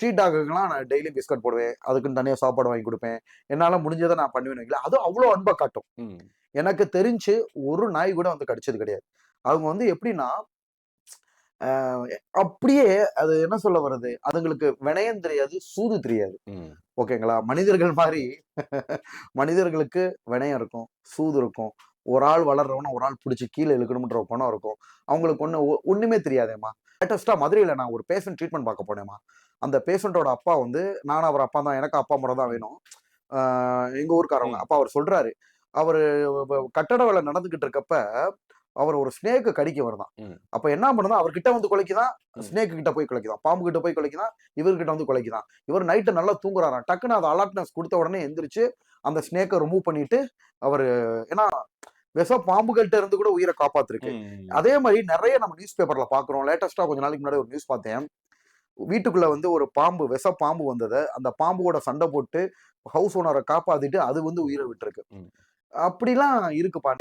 Street டாக்குக்கெல்லாம் நான் daily biscuit போடுவேன், அதுக்குன்னு தனியா சாப்பாடு வாங்கி கொடுப்பேன். என்னால முடிஞ்சதை நான் பண்ணுவேன்னு வைக்கல. அது அவ்வளோ அன்பை காட்டும். எனக்கு தெரிஞ்சு ஒரு நாய் கூட வந்து கடிச்சது கிடையாது. அவங்க வந்து எப்படின்னா அப்படியே அது என்ன சொல்ல வருது, அதுங்களுக்கு வினயம் தெரியாது, சூது தெரியாது. ஓகேங்களா? மனிதர்கள் மாதிரி மனிதர்களுக்கு வினயம் இருக்கும், சூது இருக்கும். ஒரு ஆள் வளர்றவன ஒரு ஆள் பிடிச்சி கீழே இழுக்கணும்ன்ற குணம் இருக்கும். அவங்களுக்கு ஒண்ணுமே தெரியாதேம்மா. லேட்டஸ்டா மதுரையில நான் ஒரு பேஷண்ட் ட்ரீட்மெண்ட் பார்க்க போனேம்மா. அந்த பேஷண்டோட அப்பா வந்து, நானும் அவர் அப்பா தான், எனக்கு அப்பா முறை தான் வேணும். எங்க ஊர்க்காரவங்க. அப்ப அவர் சொல்றாரு, அவரு கட்டட வேலை நடந்துகிட்டு இருக்கப்ப அவர் ஒரு ஸ்னேக் கடிக்க வருதான். அப்ப என்ன பண்ணுதான், அவர்கிட்ட வந்து குலைக்குதான், ஸ்னேக் கிட்ட போய் குலைக்குதான், பாம்பு கிட்ட போய் குலைக்குதான், இவர்கிட்ட வந்து குலைக்குதான். இவர் நைட்டு நல்லா தூங்குறாராம். டக்குன்னு அது அலர்ட்னஸ் கொடுத்த உடனே எந்திரிச்சு அந்த ஸ்னேக்கை ரிமூவ் பண்ணிட்டு அவரு, ஏன்னா விஷ பாம்புகள்ட்ட இருந்து கூட உயிரை காப்பாத்திருக்கு. அதே மாதிரி நிறைய நம்ம நியூஸ் பேப்பர்ல பாக்குறோம். லேட்டஸ்டா கொஞ்ச நாளைக்கு முன்னாடி ஒரு நியூஸ் பார்த்தேன். வீட்டுக்குள்ள வந்து ஒரு பாம்பு, விஷ பாம்பு வந்ததை அந்த பாம்போட சண்டை போட்டு ஹவுஸ் ஓனரை காப்பாத்திட்டு அது வந்து உயிரை விட்டுருக்கு. அப்படிலாம் இருக்குப்பா.